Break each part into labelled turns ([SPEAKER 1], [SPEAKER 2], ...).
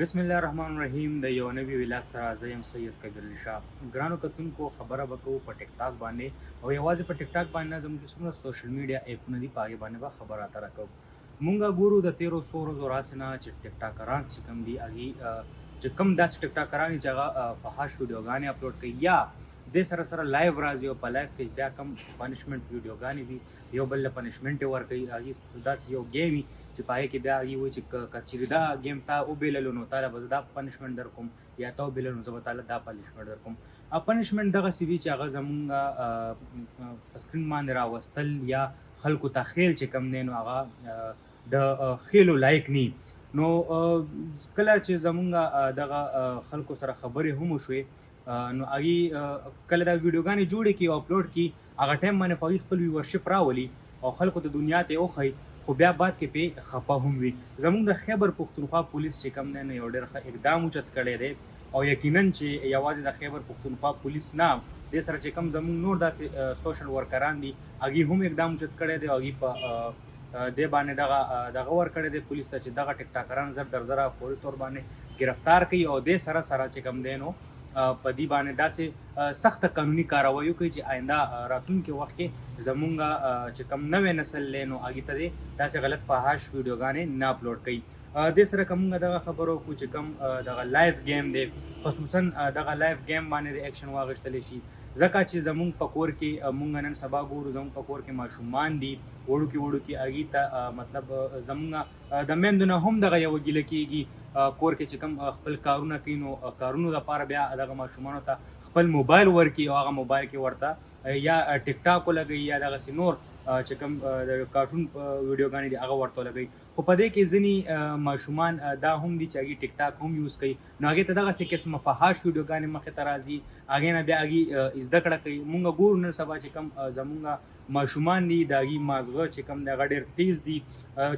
[SPEAKER 1] بسم الله الرحمن الرحیم د یو نوی ویلاګ سره زه یم سید کبیر شاه ګرانو کتونکو خبره وکړو په ټیک ټاک باندې او یوازې په ټیک ټاک باندې نه زموږ څومره سوشل میډیا اپونه دي په هغې باندې به خبره اتره کوو مونږ ګورو د تیرو څو ورځو راسې نه چې ټیک ټاکران چې کوم دي هغې چې کوم داسې ټیک ټاکران دي چې هغه فحاش ویډیوګانې اپلوډ کوي یا دې سره سره لایو راځي او په لایو کې بیا کم پنشمنټ ویډیوګانې دي یو بل له پنشمنټ یې ورکوي هغې داسې یو ګیم وي چې په هغې کې بیا هغې وایي چې که چېرې دا ګیم تا وبیللو نو تا له به زه دا پنشمنټ در کوم یا تا وبیللو نو زه به تا له دا پنشمنټ در کوم پنشمنټ دغسې وي چې هغه زمونږ په سکرین باندې راوستل یا خلکو ته خیل چې کوم دی نو هغه د خیلو لایق نی نو کله چې زمونږ دغه خلکو سره خبرې هم وشوې نو هغې کله دا ویډیوګانې جوړې کړي او اپلوډ کړي هغه ټایم باندې په هغې خپل ویورشپ راولي او خلکو ته دنیا ته یې وښیي خو بیا بعد کې پې خفه هم وي زموږ د خیبر پښتونخوا پولیس چې کوم دی نو یو ډېر ښه اقدام اوچت کړی دی او یقینا چې یوازې د خیبر پښتونخوا پولیس نه دې سره چې کوم زموږ نور داسې سوشل ورکران دي هغې هم اقدام اوچت کړی دی او هغې په دې باندې دغه ورکړی دی پولیس ته چې دغه ټیک ټاکران زر در زره فوري طور باندې ګرفتار کوي او دې سره سره چې کوم دی نو په دې باندې داسې سخته قانوني کاروایي وکړي چې آینده راتلونکي وخت کې زمونږ چې کوم نوی نسل دی نو هغې ته دې داسې غلط فحاش ویډیوګانې نه اپلوډ کوي دې سره که مونږ دغه خبرو وکړو چې کوم دغه لایف گیم دی خصوصا دغه لایف گیم باندې د ایکشن واخیستلی شي ځکه چې زمونږ په کور کې مونږ نن سبا ګورو زمونږ په کور کې ماشومان دي وړوکي هغې ته مطلب زمونږ د میندو نه هم دغه یوه ګیله کېږي کور کې چې کوم خپل کارونه کوي نو کارونو لپاره بیا دغه ماشومانو ته خپل موبایل ورکړي او هغه موبایل کې ورته یا ټیک ټاک ولګوي یا دغسې نور چې کوم د کارټون ویډیوګانې دي هغه ورته ولګوي خو په دې کې ځینې ماشومان دا هم دي چې هغې ټیک ټاک هم یوز کوي نو هغې ته دغسې قسمه فحاش ویډیوګانې مخې ته راځي هغې نه بیا هغې زده کړه کوي مونږ ګورو نن سبا چې کوم زمونږ ماشومان دي د هغې مازغه چې کوم دی هغه ډېر تیز دي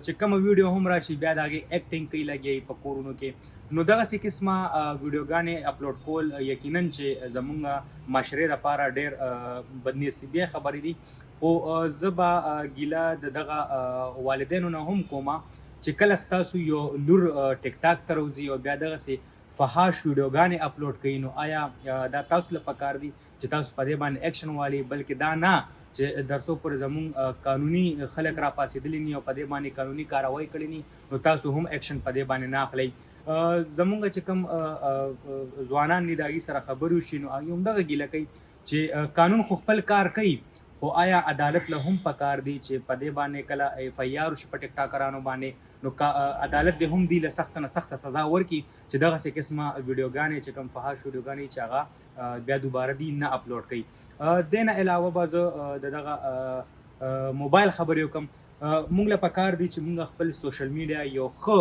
[SPEAKER 1] چې کومه ویډیو هم راشي بیا د هغې ایکټینګ کوي لګیا په کورونو کې نو دغسې قسمه ویډیوګانې اپلوډ کول یقینا چې زمونږ معاشرې لپاره ډېر بدنصیبې خبرې دي خو زه به ګیله د دغه والدینو نه هم کومه چې کله ستاسو یو لور ټیک ټاک ته راوځي او بیا دغسې فحاش ویډیوګانې اپلوډ کوي نو آیا دا تاسو له پکار دي چې تاسو په دې باندې ایکشن والي بلکې دا نه چې در څو پورې زمونږ قانوني خلک راپاڅېدلي ني او په دې باندې قانوني کاروایي کړې ني نو تاسو هم ایکشن په دې باندې نه اخلئ زمونږ چې کوم ځوانان دي د هغې سره خبرې وشي نو هغې هم دغه ګیله کوي چې قانون خو خپل کار کوي خو آیا عدالت له هم پکار دی چې په دې باندې کله ایف آی آر وشي په ټیک ټاکرانو باندې نو عدالت دې هم دی له سخته نه سخته سزا ورکړي چې دغسې قسمه ویډیوګانې چې کوم فحاش ویډیوګانې چې هغه بیا دوباره دی نه اپلوډ کوي دې نه علاوه به زه د دغه موبایل خبرې وکړم مونږ له پکار دی چې مونږ خپل سوشل میډیا یو ښه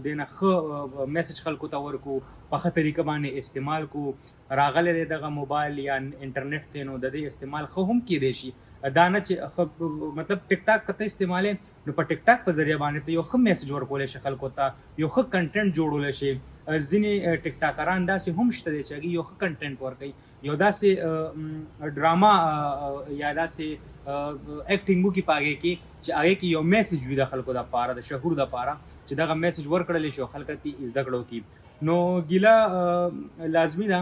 [SPEAKER 1] دې نه ښه میسج خلکو ته ورکړو په ښه طریقه باندې استعمال کړو راغلی دی دغه موبایل یا انټرنیټ دی نو د دې استعمال ښه هم کیدی شي دا نه چې مطلب ټیک ټاک که ته استعمالې نو په ټیک ټاک په ذریعه باندې ته یو ښه میسج ورکولی شي خلکو ته یو ښه کنټینټ جوړولی شي ځینې ټیک ټاکران داسې هم شته دی چې هغې یو ښه کنټینټ ورکوي یو داسې ډراما یا داسې ایکټینګ وکړي په هغې کې چې هغې کې یو میسج وي د خلکو دپاره د شهور دپاره چې دغه میسج ورکړلی شي او خلک ترې زده کړه وکړي نو ګیله لازمي ده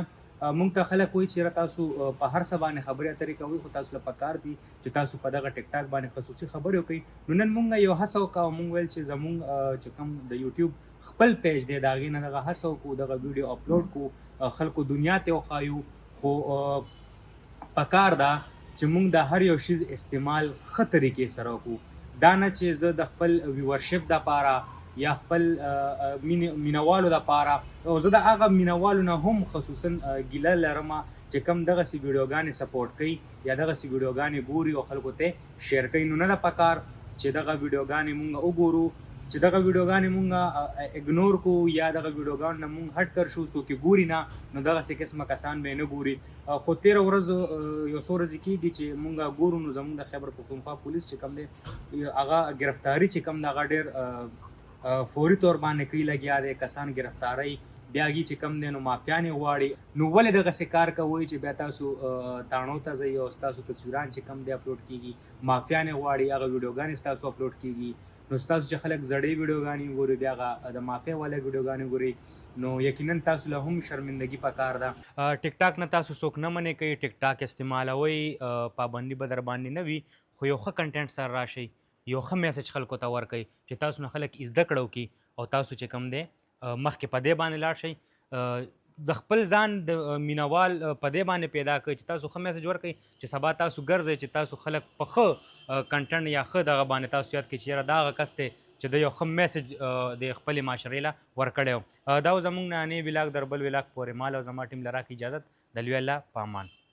[SPEAKER 1] مونږ ته خلک وایي چې تاسو په هر څه باندې خبرې اترې کوئ خو تاسو له پکار دي چې تاسو په دغه ټیک ټاک باندې خصوصي خبرې وکړئ نو نن مونږ یو هڅه وکړه او مونږ ویل چې زمونږ چې کوم د یوټیوب خپل پیج دی د هغې نه دغه هڅه وکړو دغه ویډیو اپلوډ کړو خلکو دنیا ته وښایو خو پکار ده چې مونږ د هر یو شیز استعمال ښه طریقې سره وکړو دا نه چې زه د خپل ویورشپ دپاره یا خپل مینوالو دپاره او زه د هغه مینوالو نه هم خصوصا ګیله لرمه چې کوم دغسې ویډیوګانې سپورټ کوي یا دغسې ویډیوګانې ګوري او خلکو ته شیر کوي نو نه ده پکار چې دغه ویډیوګانې مونږ وګورو چې دغه ویډیوګانې مونږ اګنور کړو یا دغه ویډیوګانو نه مونږ هټ کر شو څوک یې ګوري نه نو دغسې قسمه کسان به یې نه ګوري خو تېره ورځ یو څو ورځې کېږي چې مونږ ګورو نو زمونږ د خیبر پښتونخوا پولیس چې کوم دی هغه ګرفتاري چې کوم دی هغه ډېر فوري طور باندې کوي لګیا دی کسان ګرفتارۍ بیا هغې چې کوم دی نو مافیانې غواړي نو ولې دغسې کار کوئ چې بیا تاسو تاڼو ته ځئ او ستاسو تصویران چې کوم دی اپلوډ کېږي مافیانې غواړي هغه ویډیوګانې ستاسو اپلوډ کېږي نو ستاسو چې خلک زړې ویډیوګانې ګوري بیا هغه د مافیا والا ویډیوګانې ګوري نو یقینا تاسو له هم شرمندګي پکار ده. ټیک ټاک نه تاسو څوک نه منې کوي، ټیک ټاک استعمالوئ، پابندي به در باندې نه وي، خو یو ښه کنټینټ سره راشئ، یو ښه میسج خلکو ته ورکئ چې تاسو نه خلک زده کړه وکړي او تاسو چې کوم دی مخکې په دې باندې لاړ شئ. د خپل ځان د مینوال په دې باندې پیدا کړئ چې تاسو ښه میسج ورکړئ چې سبا تاسو ګرځئ چې تاسو خلک په ښه کنټینټ یا ښه دغه باندې تاسو یاد کړئ چې یاره دا هغه کس دی چې د یو ښه میسج د خپلې معاشرې له ورکړی و. دا زموږ نننی ولاګ در بل ولاګ پورې مال او زما ټیم له راکړي اجازت. د لوی الله په امان.